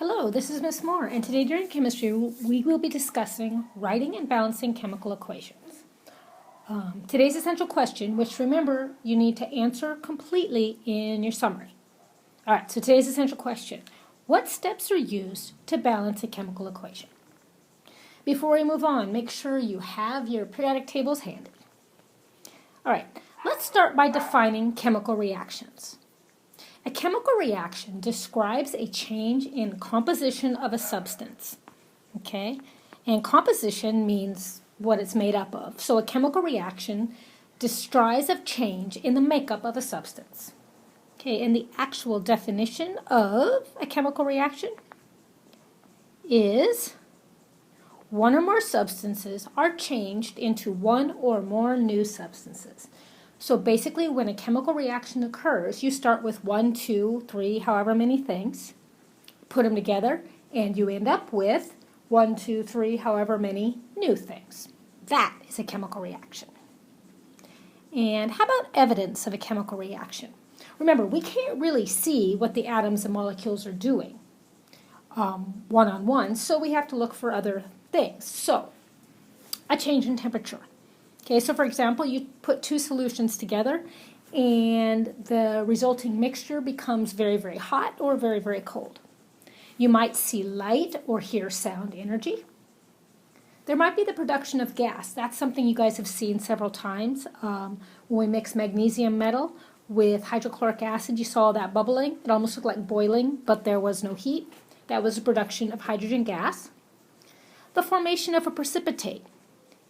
Hello, this is Miss Moore, and today during chemistry we will be discussing writing and balancing chemical equations. Today's essential question, which remember you need to answer completely in your summary. All right, so today's essential question: what steps are used to balance a chemical equation? Before we move on, make sure you have your periodic tables handy. All right, let's start by defining chemical reactions. A chemical reaction describes a change in composition of a substance, okay? And composition means what it's made up of. So a chemical reaction describes a change in the makeup of a substance. Okay, and the actual definition of a chemical reaction is one or more substances are changed into one or more new substances. So basically, when a chemical reaction occurs, you start with 1, 2, 3, however many things, put them together, and you end up with 1, 2, 3, however many new things. That is a chemical reaction. And how about evidence of a chemical reaction? Remember, we can't really see what the atoms and molecules are doing one-on-one, so we have to look for other things. So, a change in temperature. Okay, so for example, you put two solutions together and the resulting mixture becomes very, very hot or very, very cold. You might see light or hear sound energy. There might be the production of gas. That's something you guys have seen several times. When we mix magnesium metal with hydrochloric acid, you saw that bubbling. It almost looked like boiling, but there was no heat. That was the production of hydrogen gas. The formation of a precipitate.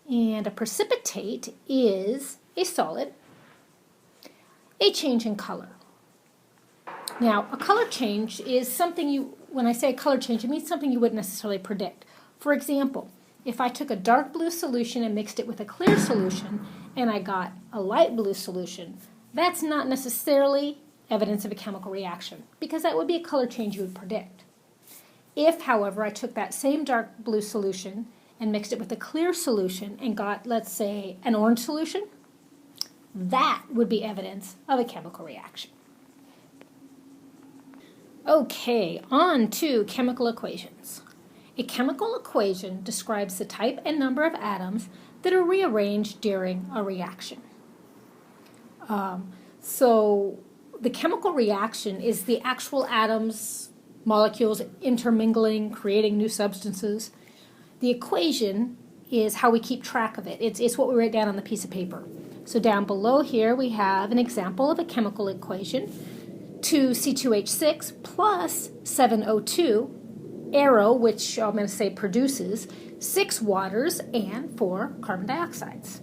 And a precipitate is a solid, a change in color. Now, a color change is something when I say a color change, it means something you wouldn't necessarily predict. For example, if I took a dark blue solution and mixed it with a clear solution, and I got a light blue solution, that's not necessarily evidence of a chemical reaction, because that would be a color change you would predict. If, however, I took that same dark blue solution and mixed it with a clear solution and got, let's say, an orange solution, that would be evidence of a chemical reaction. Okay, on to chemical equations. A chemical equation describes the type and number of atoms that are rearranged during a reaction. So the chemical reaction is the actual atoms, molecules intermingling, creating new substances. The equation is how we keep track of it. It's what we write down on the piece of paper. So down below here we have an example of a chemical equation. 2C2H6 plus 7O2, arrow, which I'm going to say produces 6 waters and 4 carbon dioxides.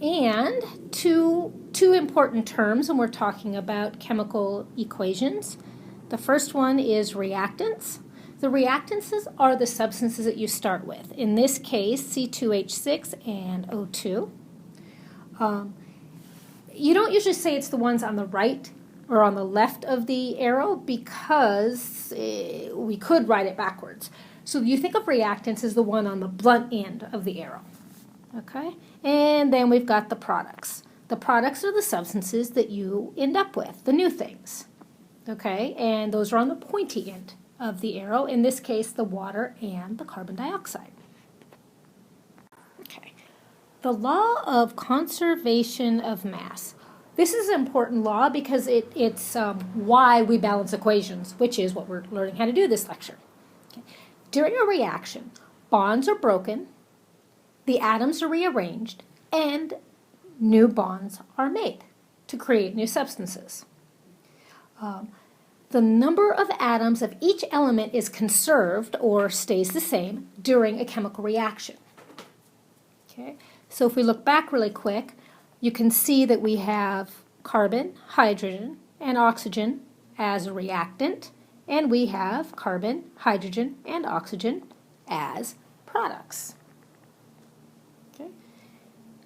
And two important terms when we're talking about chemical equations. The first one is reactants. The reactances are the substances that you start with. In this case, C2H6 and O2. You don't usually say it's the ones on the right or on the left of the arrow because we could write it backwards. So you think of reactants as the one on the blunt end of the arrow. Okay? And then we've got the products. The products are the substances that you end up with, the new things. Okay? And those are on the pointy end of the arrow, in this case the water and the carbon dioxide. Okay. The law of conservation of mass. This is an important law because it's why we balance equations, which is what we're learning how to do this lecture. Okay. During a reaction, bonds are broken, the atoms are rearranged, and new bonds are made to create new substances. The number of atoms of each element is conserved or stays the same during a chemical reaction. Okay, so if we look back really quick, you can see that we have carbon, hydrogen, and oxygen as a reactant, and we have carbon, hydrogen, and oxygen as products. Okay,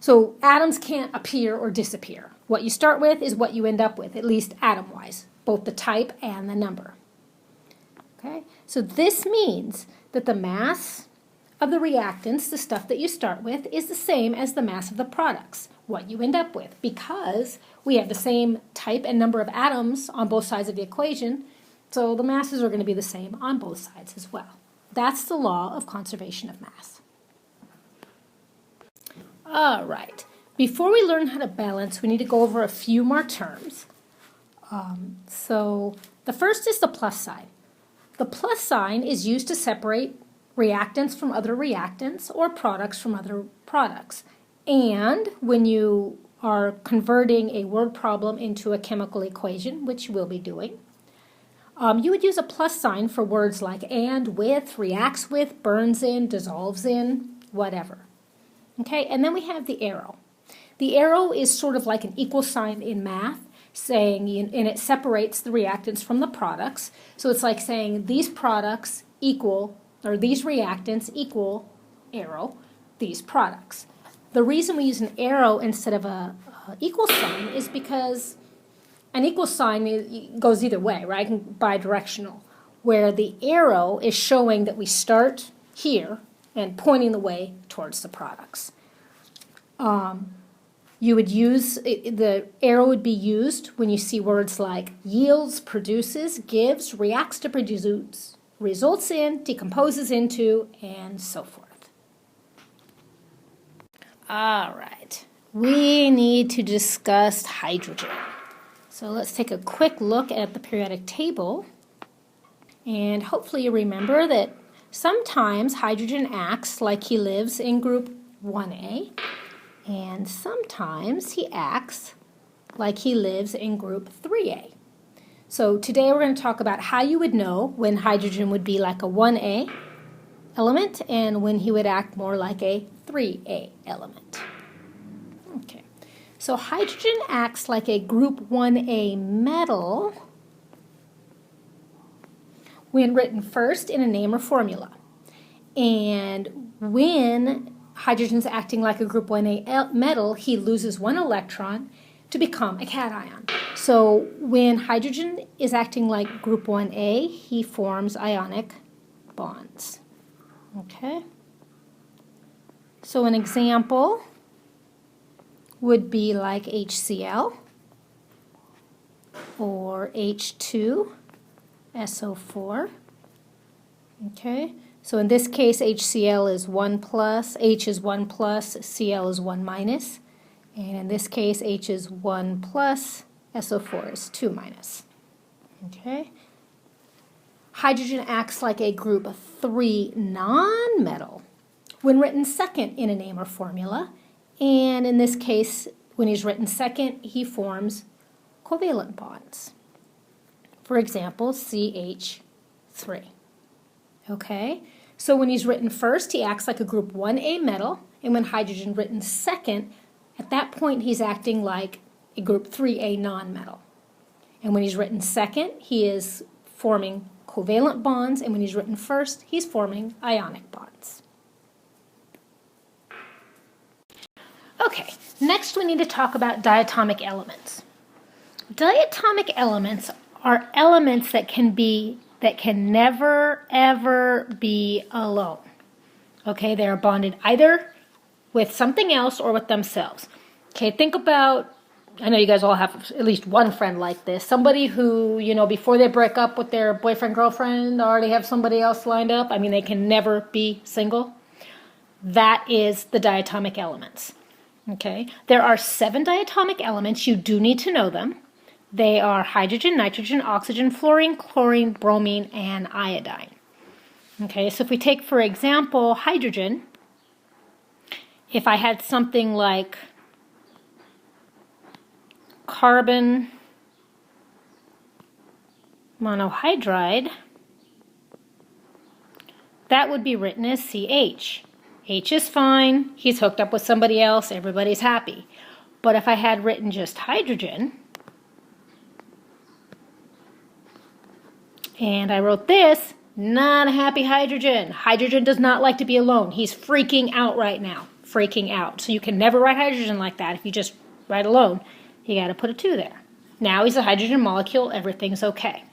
so atoms can't appear or disappear. What you start with is what you end up with, at least atom-wise. Both the type and the number. Okay, so this means that the mass of the reactants, the stuff that you start with, is the same as the mass of the products, what you end up with, because we have the same type and number of atoms on both sides of the equation. So the masses are going to be the same on both sides as well. That's the law of conservation of mass. All right. Before we learn how to balance, we need to go over a few more terms. So the first is the plus sign. The plus sign is used to separate reactants from other reactants or products from other products. And when you are converting a word problem into a chemical equation, which you will be doing, you would use a plus sign for words like and, with, reacts with, burns in, dissolves in, whatever. Okay, and then we have the arrow. The arrow is sort of like an equal sign in math, saying, and it separates the reactants from the products. So it's like saying these products equal, or these reactants equal, arrow, these products. The reason we use an arrow instead of a equal sign is because an equal sign goes either way, right? Bidirectional, where the arrow is showing that we start here and pointing the way towards the products. You would use, the arrow would be used when you see words like yields, produces, gives, reacts to produce, results in, decomposes into, and so forth. All right, we need to discuss hydrogen. So let's take a quick look at the periodic table. And hopefully you remember that sometimes hydrogen acts like he lives in group 1A, and sometimes he acts like he lives in group 3A. So today we're going to talk about how you would know when hydrogen would be like a 1A element and when he would act more like a 3A element. Okay, so hydrogen acts like a group 1A metal when written first in a name or formula. And when hydrogen's acting like a group 1A metal, he loses one electron to become a cation. So when hydrogen is acting like group 1A, he forms ionic bonds. Okay? So an example would be like HCl or H2SO4. Okay? So in this case, HCl is 1 plus, H is 1 plus, Cl is 1 minus. And in this case, H is 1 plus, SO4 is 2 minus. Okay? Hydrogen acts like a group 3 non-metal when written second in a name or formula. And in this case, when he's written second, he forms covalent bonds. For example, CH3. Okay, so when he's written first, he acts like a group 1A metal, and when hydrogen written second, at that point he's acting like a group 3A non-metal. And when he's written second, he is forming covalent bonds, and when he's written first, he's forming ionic bonds. Okay, next we need to talk about diatomic elements. Diatomic elements are elements that can never, ever be alone. Okay, they are bonded either with something else or with themselves. Okay, think about, I know you guys all have at least one friend like this. Somebody who, before they break up with their boyfriend, girlfriend, already have somebody else lined up. I mean, they can never be single. That is the diatomic elements. Okay, there are 7 diatomic elements. You do need to know them. They are hydrogen, nitrogen, oxygen, fluorine, chlorine, bromine, and iodine. Okay, so if we take, for example, hydrogen, if I had something like carbon monohydride, that would be written as CH. H is fine, he's hooked up with somebody else, everybody's happy. But if I had written just hydrogen, and I wrote this, not a happy hydrogen. Hydrogen does not like to be alone. He's freaking out right now, freaking out. So you can never write hydrogen like that. If you just write alone, you got to put a 2 there. Now he's a hydrogen molecule, everything's okay.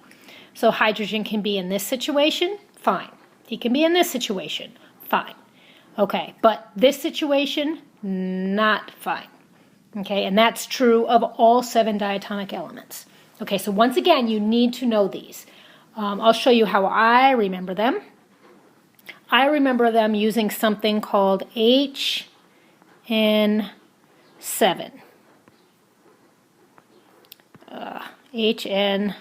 So hydrogen can be in this situation, fine. He can be in this situation, fine. Okay, but this situation, not fine. Okay, and that's true of all 7 diatomic elements. Okay, so once again, you need to know these. I'll show you how I remember them. I remember them using something called HN7. HN7.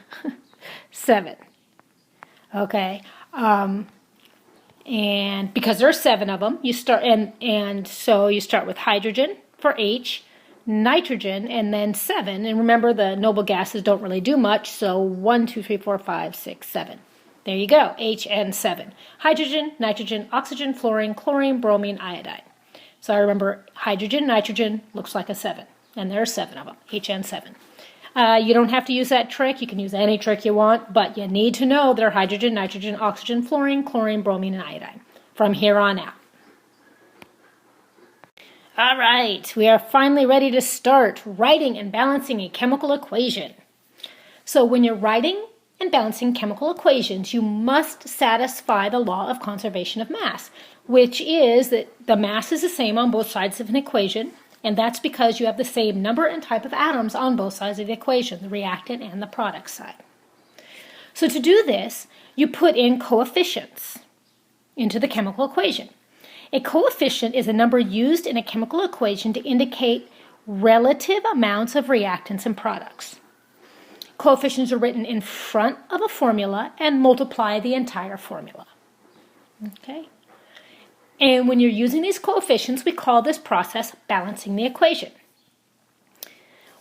Okay. And because there's 7 of them, you start and so you start with hydrogen for H, nitrogen, and then 7. And remember, the noble gases don't really do much, so 1, 2, 3, 4, 5, 6, 7. There you go, HN7. Hydrogen, nitrogen, oxygen, fluorine, chlorine, bromine, iodine. So I remember hydrogen, nitrogen looks like a 7, and there are 7 of them, HN7. You don't have to use that trick. You can use any trick you want, but you need to know they're hydrogen, nitrogen, oxygen, fluorine, chlorine, bromine, and iodine from here on out. All right, we are finally ready to start writing and balancing a chemical equation. So when you're writing and balancing chemical equations, you must satisfy the law of conservation of mass, which is that the mass is the same on both sides of an equation, and that's because you have the same number and type of atoms on both sides of the equation, the reactant and the product side. So to do this, you put in coefficients into the chemical equation. A coefficient is a number used in a chemical equation to indicate relative amounts of reactants and products. Coefficients are written in front of a formula and multiply the entire formula. Okay? And when you're using these coefficients, we call this process balancing the equation.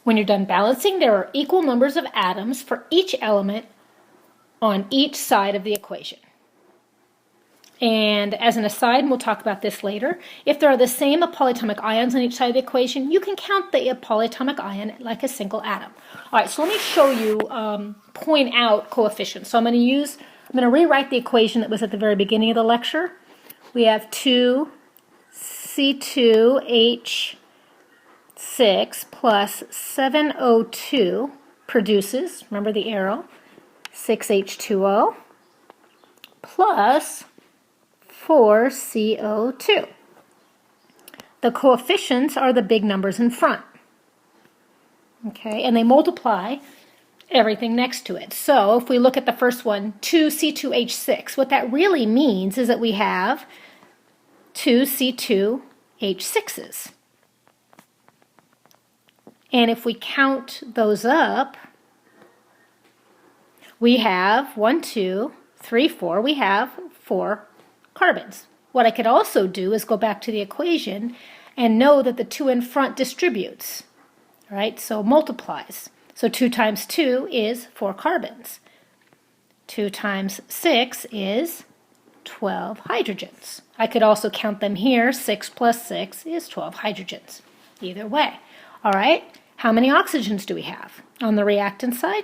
When you're done balancing, there are equal numbers of atoms for each element on each side of the equation. And as an aside, and we'll talk about this later, if there are the same polyatomic ions on each side of the equation, you can count the polyatomic ion like a single atom. All right, so let me show you, point out coefficients. So I'm going to rewrite the equation that was at the very beginning of the lecture. We have 2C2H6 plus 7O2 produces, remember the arrow, 6H2O plus 4CO2. The coefficients are the big numbers in front. Okay, and they multiply everything next to it. So if we look at the first one, 2C2H6, what that really means is that we have 2C2H6s. And if we count those up, we have 1, 2, 3, 4. We have 4 carbons. What I could also do is go back to the equation and know that the 2 in front distributes. Right? So multiplies. So 2 times 2 is 4 carbons. 2 times 6 is 12 hydrogens. I could also count them here. 6 plus 6 is 12 hydrogens. Either way. All right, how many oxygens do we have? On the reactant side,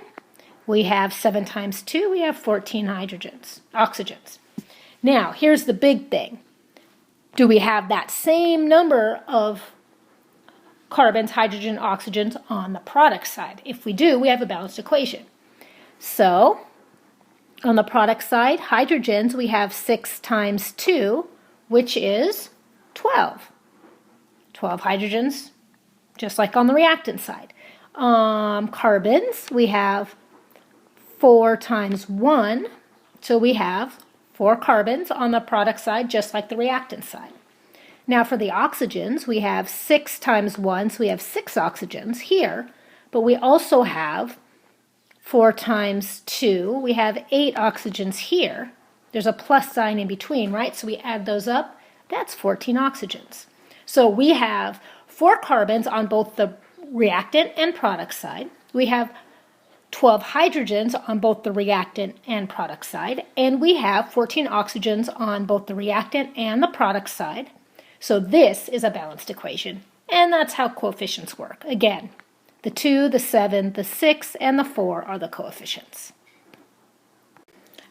we have 7 times 2, we have 14 oxygens. Now, here's the big thing. Do we have that same number of carbons, hydrogen, oxygens on the product side? If we do, we have a balanced equation. So, on the product side, hydrogens, we have 6 times 2, which is 12. 12 hydrogens, just like on the reactant side. Carbons, we have 4 times 1, so we have 4 carbons on the product side, just like the reactant side. Now for the oxygens, we have 6 times 1, so we have 6 oxygens here, but we also have 4 times 2, we have 8 oxygens here. There's a plus sign in between, right? So we add those up, that's 14 oxygens. So we have 4 carbons on both the reactant and product side. We have 12 hydrogens on both the reactant and product side, and we have 14 oxygens on both the reactant and the product side. So this is a balanced equation, and that's how coefficients work. Again, the 2, the 7, the 6, and the 4 are the coefficients.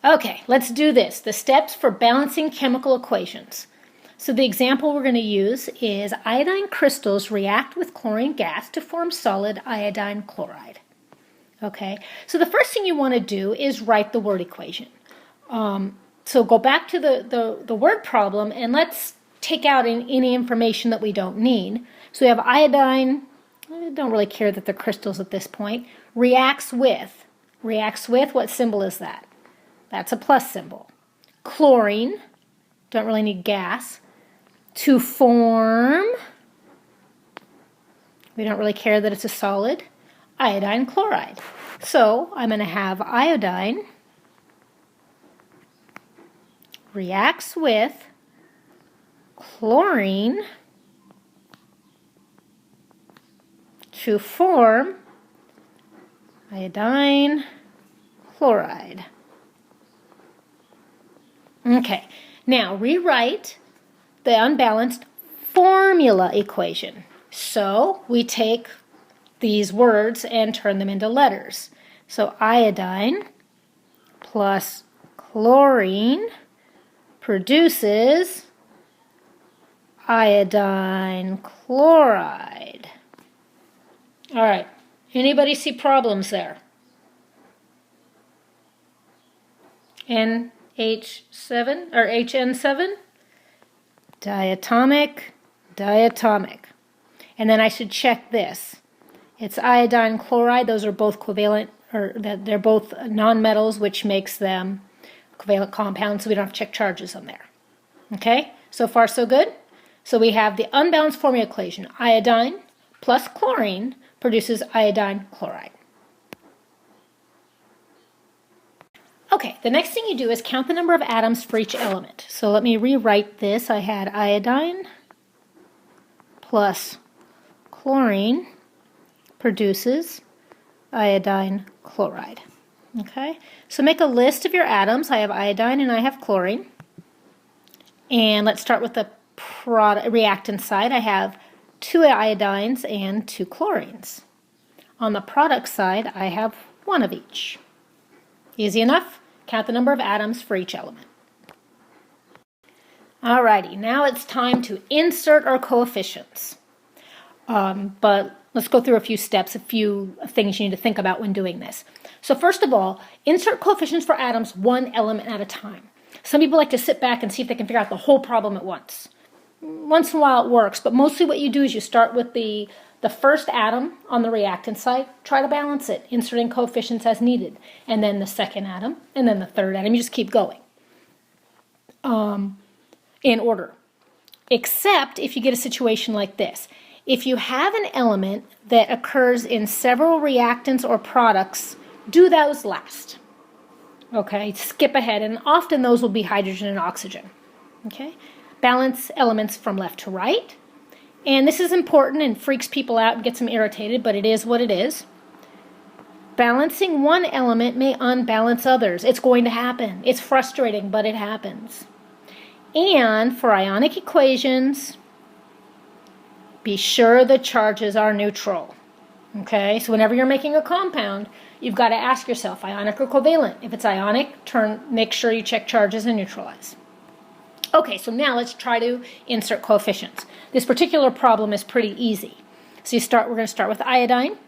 Okay, let's do this. The steps for balancing chemical equations. So the example we're going to use is iodine crystals react with chlorine gas to form solid iodine chloride. Okay, so the first thing you want to do is write the word equation. So go back to the word problem and let's take out any information that we don't need. So we have iodine, I don't really care that they're crystals at this point, reacts with, what symbol is that? that's a plus symbol. Chlorine, don't really need gas. To form, we don't really care that it's a solid, iodine chloride. So I'm going to have iodine reacts with chlorine to form iodine chloride. Okay, now rewrite the unbalanced formula equation. So we take these words and turn them into letters. So iodine plus chlorine produces iodine chloride. All right, anybody see problems there? NH7 or HN7? Diatomic, diatomic. And then I should check this. It's iodine chloride. Those are both covalent, or they're both nonmetals, which makes them covalent compounds, so we don't have to check charges on there. Okay, so far so good. So we have the unbalanced formula equation. Iodine plus chlorine produces iodine chloride. Okay, the next thing you do is count the number of atoms for each element. So let me rewrite this. I had iodine plus chlorine produces iodine chloride. Okay, so make a list of your atoms. I have iodine and I have chlorine. And let's start with the reactant side. I have 2 iodines and 2 chlorines. On the product side, I have 1 of each. Easy enough? Count the number of atoms for each element. Alrighty, now it's time to insert our coefficients. But let's go through a few steps, a few things you need to think about when doing this. So first of all, insert coefficients for atoms 1 element at a time. Some people like to sit back and see if they can figure out the whole problem at once. Once in a while it works, but mostly what you do is you start with the first atom on the reactant side, try to balance it, inserting coefficients as needed, and then the second atom, and then the third atom. You just keep going in order, except if you get a situation like this. If you have an element that occurs in several reactants or products, do those last. Okay, skip ahead, and often those will be hydrogen and oxygen. Okay, balance elements from left to right. And this is important and freaks people out and gets them irritated, but it is what it is. Balancing one element may unbalance others. It's going to happen. It's frustrating, but it happens. And for ionic equations, be sure the charges are neutral. Okay, so whenever you're making a compound, you've got to ask yourself, ionic or covalent? If it's ionic, make sure you check charges and neutralize. Okay, so now let's try to insert coefficients. This particular problem is pretty easy. So we're going to start with iodine.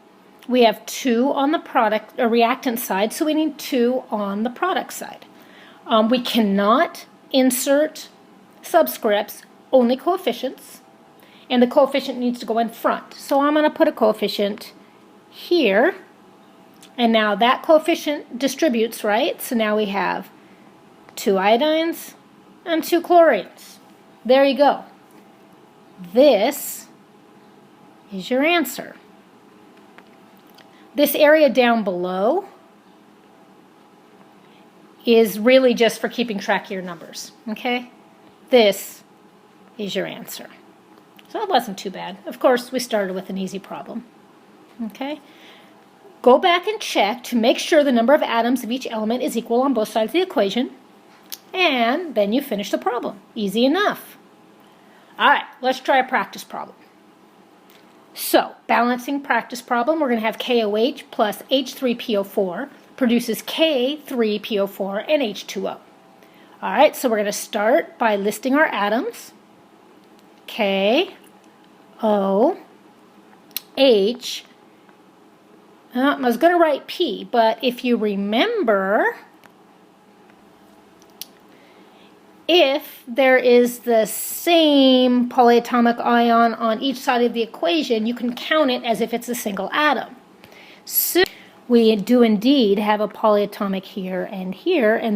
We have 2 on the product or reactant side, so we need 2 on the product side. We cannot insert subscripts, only coefficients, and the coefficient needs to go in front. So I'm going to put a coefficient here, and now that coefficient distributes, right? So now we have 2 iodines and 2 chlorines. There you go. This is your answer. This area down below is really just for keeping track of your numbers, okay? This is your answer. So it wasn't too bad. Of course, we started with an easy problem, okay? Go back and check to make sure the number of atoms of each element is equal on both sides of the equation, and then you finish the problem. Easy enough. All right, let's try a practice problem. So, balancing practice problem, we're going to have KOH plus H3PO4 produces K3PO4 and H2O. All right, so we're going to start by listing our atoms. K, O, H. I was going to write P, but if you remember, if there is the same polyatomic ion on each side of the equation, you can count it as if it's a single atom. So we do indeed have a polyatomic here, and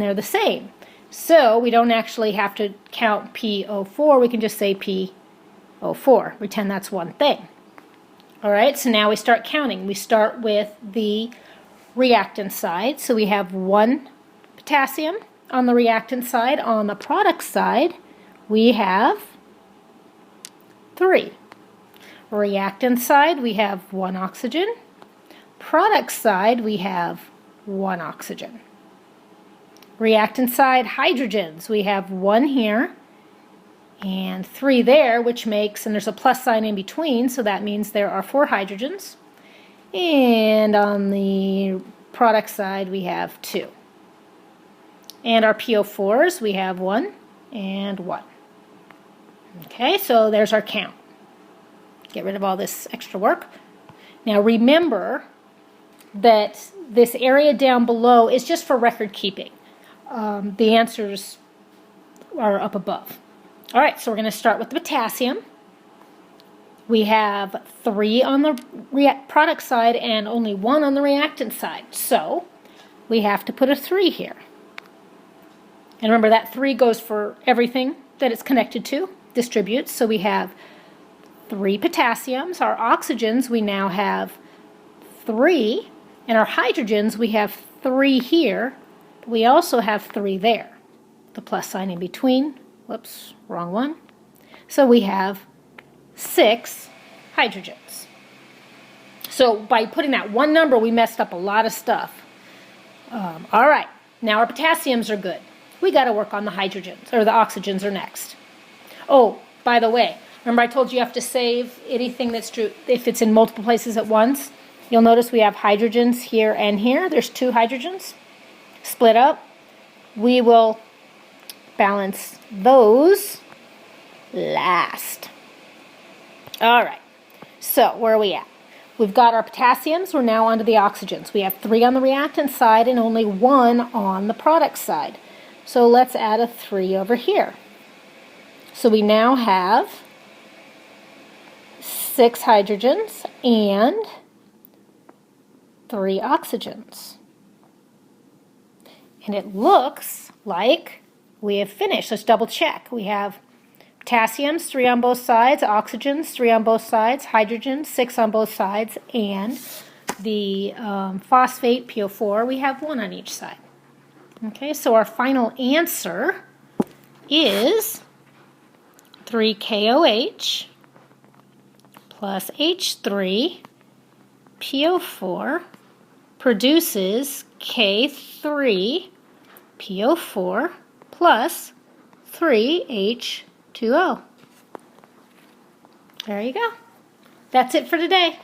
they're the same. So we don't actually have to count PO4, we can just say PO4, pretend that's one thing. All right, so now we start counting. We start with the reactant side, so we have 1 potassium on the reactant side. On the product side, we have 3. Reactant side, we have 1 oxygen. Product side, we have 1 oxygen. Reactant side, hydrogens, we have 1 here and 3 there, which makes, and there's a plus sign in between, so that means there are 4 hydrogens. And on the product side, we have 2. And our PO4s, we have 1 and 1. Okay, so there's our count. Get rid of all this extra work. Now remember that this area down below is just for record keeping. The answers are up above. All right, so we're going to start with the potassium. We have 3 on the product side and only 1 on the reactant side. So we have to put a 3 here. And remember that 3 goes for everything that it's connected to, distributes. So we have 3 potassiums. Our oxygens, we now have 3. And our hydrogens, we have 3 here. But we also have 3 there. The plus sign in between. Whoops, wrong one. So we have 6 hydrogens. So by putting that one number, we messed up a lot of stuff. All right, now our potassiums are good. We got to work on the hydrogens, or the oxygens are next. Oh, by the way, remember I told you you have to save anything that's true if it's in multiple places at once? You'll notice we have hydrogens here and here. There's 2 hydrogens split up. We will balance those last. All right, so where are we at? We've got our potassiums. We're now onto the oxygens. We have 3 on the reactant side and only 1 on the product side. So let's add a 3 over here. So we now have 6 hydrogens and 3 oxygens. And it looks like we have finished. Let's double check. We have potassiums, 3 on both sides, oxygens, 3 on both sides, hydrogen, 6 on both sides, and the phosphate, PO4, we have 1 on each side. Okay, so our final answer is 3KOH plus H3 PO4 produces K3PO4 plus 3H2O. There you go. That's it for today.